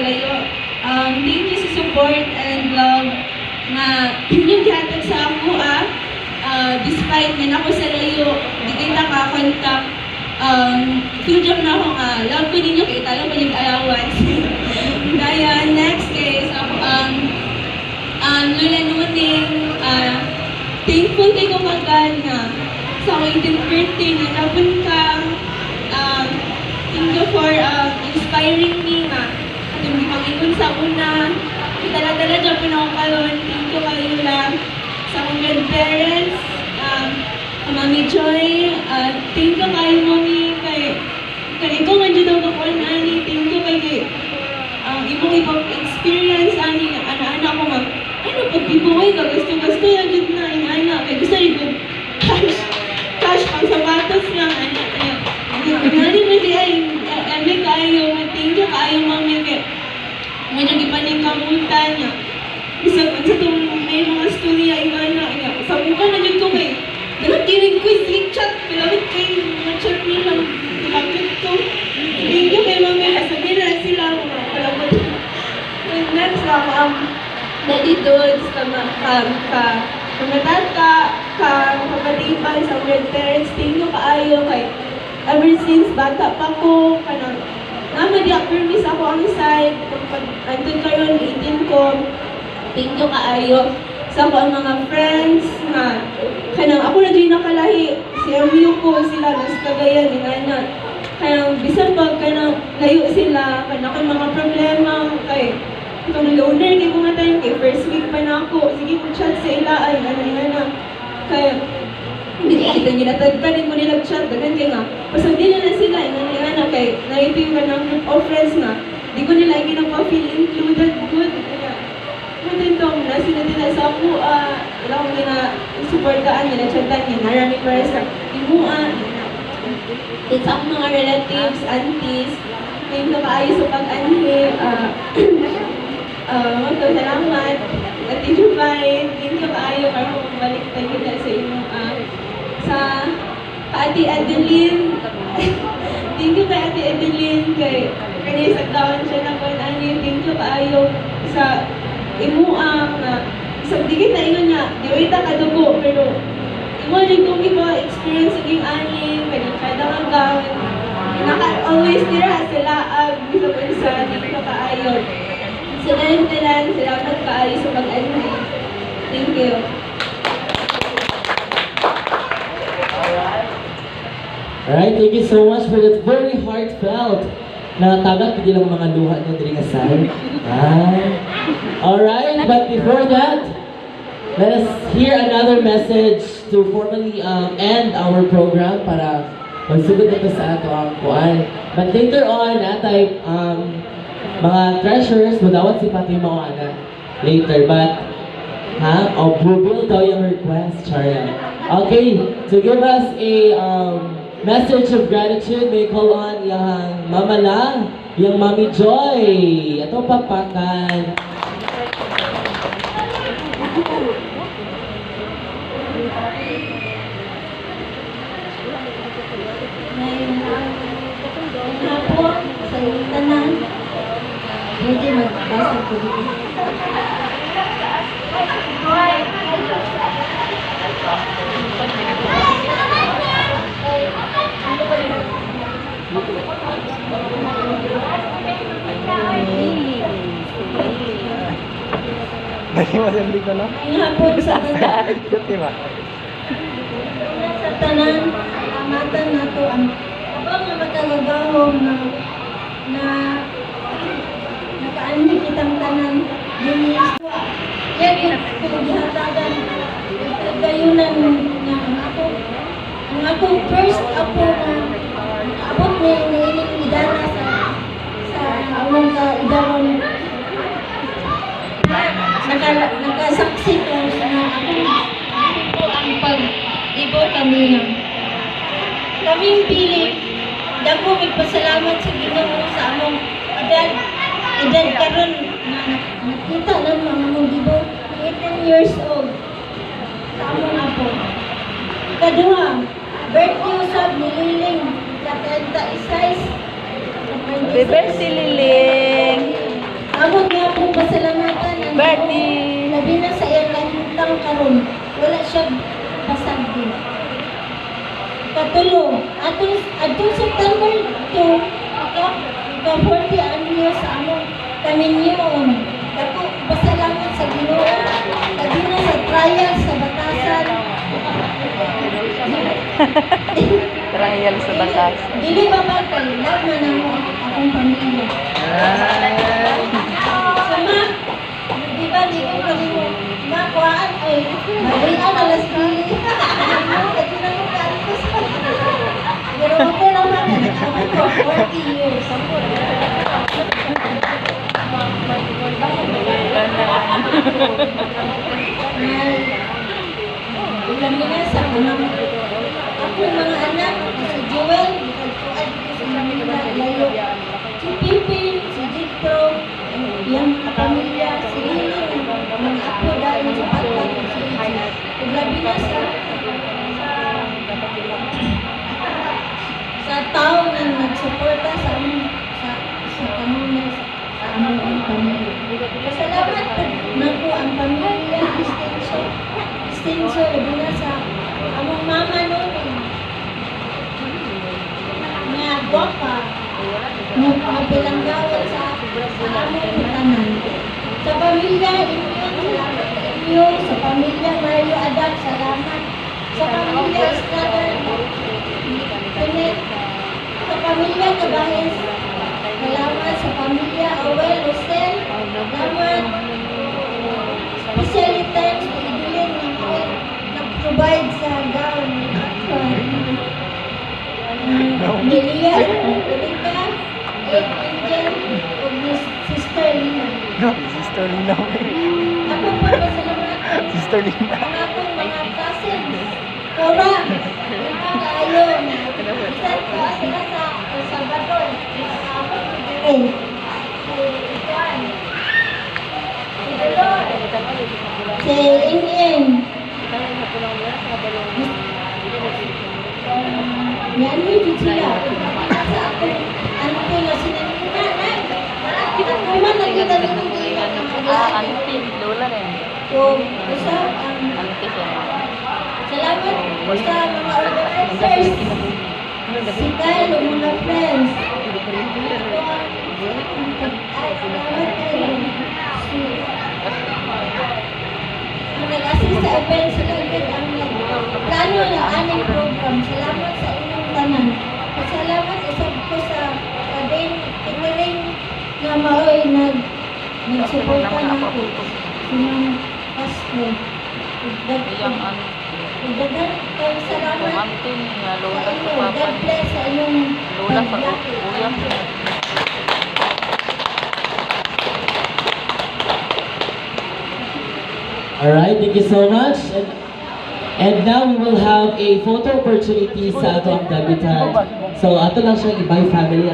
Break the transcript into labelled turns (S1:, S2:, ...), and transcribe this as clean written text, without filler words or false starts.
S1: layo. Thank you sa support and love na inyong gihatag sa ako despite nga ako sa layo, di kita ka-contact. Feel job na ako nga, love ko ninyo kay talo ko yung allowance. Daya, next case, Lola Nuning, thankful kay ko kagad nga sa akong 18th na nabun ka. Thank you for inspiring me nga. At hindi pangingon sa una. Dala-dala dyan po na ako karoon. Thank you kayo lang sa akong grandparents. Mami Joy, thank you kayo, Mami. Kay ikaw nga dyan ako ko ani. Thank you kay ibang experience ani. Ana-ana ko nga. Ano, pag-giveaway ka, gusto na dyan na. Ana, kay gusto rin ko cash pang sapatos lang. Nani mo di ay, eme kayo. Thank you kayo, Mami. Kay medyo gipaningkamutan niya. Isa sa itong may mga storya, sa buka na dyan ko kay dapat i-request, i-chat, pilawit kayo, ma-chat nila, pilawit ko. Thank you kay Mami, sabihin na sila, palabot. Next lang, Daddy Dudes, kamatata, kapatipan sa grandparents, thank you kaayo kay ever since bata pa ko, di-permis ako ang side, pag andun kayo, 18 ko, thank you kaayo. Sa ako ang mga friends nga, ako na din nakalahi, si MU ko, sila, nasa Cagayan, inana. Bisan pag layo sila, kay mga problema, kay itong loner, kay mga time, kay first week pa na ako, sige kong chat sa ila, ay, kaya, hindi kita ginatagpanin ko nila chat, dagan kay nga, pasag din na sila, inana, kay, naiti ka ng group of friends nga, di ko nila ginapa-feel included, good, matintong na sila nila sa ako, wala akong supportaan, ginachatan, ginarami para sa imuan. It's ang mga relatives, aunties, thank you kaayo sa pag-anhi, magkasalamat, at i-provide, thank you kaayo para bumalik tayo na sa inyong, sa Ate Adeline, thank you kay Ate Adeline, kay kanisa taon siya na pag-anhi, thank you kaayo sa imuang isang digit na ingon niya, di wait ka dugo, pero imo rin kung iba experience naging aning, kada nga gawin, always tira sila bisa po sa di ko kaayon. Salamat kaayo sa pag-anay. Thank you.
S2: Alright, thank you so much for that very heartfelt na tagak hindi lang mga luha niyo diri nga side. Alright, but before that, let us hear another message to formally end our program para magsugod na to sa ato ang kuan. But later on, natay mga treasures, madawat si Pati Mawana later. But, bubil daw yung request, Charla. Okay, to give us a message of gratitude, may call on yung Mama La, yung Mami Joy. Ito papakan.
S1: Hapon sa tanan, pwede magbasa ko dito.
S3: Lagi mo siyempre ko, no?
S1: Hapon sa tanan.
S3: Diba?
S1: Sa tanan, amatan na to ang abang nga matalagahong na nakaanli kitang tanan dinis. Yan yung pinagihatagan kagayunan nga ang akong first apo na abot ni ining idana sa among kaidaron. Nakasaksi ko na ako ang pag-ibo kami kaming pili. Dako magpasalamat sa Ginoo sa among edad karon na nakita ng mga among gibo 18 years old sa among apo. Kaduha, birthday usab ni Liling sa 36.
S4: Happy birthday, Liling! tulo. Atong September 2, ika 40 anyos sa among kaminyon. Dako pasalamat sa Ginoo. Labi na sa trial sa batasan.
S5: Trial sa batas.
S4: Dili ba ba kay love na namo akong pamilya. Sama, di ba di ko kalimot makuhaan ay mabilan alas dili. Kasi na mo kantos. Pero okay lang man ako 40 years. Ulam nila sa unang ako mga anak, si Joel, nagtuad ko sa Manila, layo. Si Pipi, si Dito, yung pamilya, si Lili, mga apo dahil sa patag, si Iji. Uglabi na sa tao na nagsuporta sa among sa kanunay sa among pamilya. Pasalamat po na po ang pamilya, extension, labi na sa among mama noon. Nga, gwapa. Magbilanggawan sa among tanan. Sa pamilya, salamat sa inyo. Sa pamilya, Mario Adak, salamat. Sa pamilya, Estrada, Pinet. Sa pamilya, Kabahes, salamat. Sa pamilya, Owel, Rosel, salamat. Especially thanks to Evelyn na nag-provide sa gown. Lilia, Erika, Angel, o Miss Sister Lina.
S3: Sister Lina.
S4: Ako po pasalamat
S3: Sister Lina.
S4: ang akong mga cousins. Cora, ito kayo. Isang ko sila sa El Salvador. Si Dolor, si Ingin. Yan yun sila. Sa akong auntie na sinanunay. Kita ko man nakita nyo
S5: Auntie, lola rin.
S4: So, isa,
S5: Auntie siya.
S4: salamat sa mga organizers. Si Kyle, o mga friends. Ay, salamat kayo. Ang nag-assist sa event, sila din ang plano ng aming program. Salamat sa inyong tanan. Salamat isang ko sa catering na maoy nagsuporta na ako. Sinang Castro.
S5: Iyang auntie.
S4: Dagan kayong salamat
S5: Yung auntie niya,
S4: sa
S5: lola sa
S4: inyo.
S5: papa.
S4: God bless sa inyong
S5: Lola sa
S4: paglaki.
S5: kuya.
S2: Alright, thank you so much. And now we will have a photo opportunity sa ato ang debutant. So ato lang siyang i-bye family.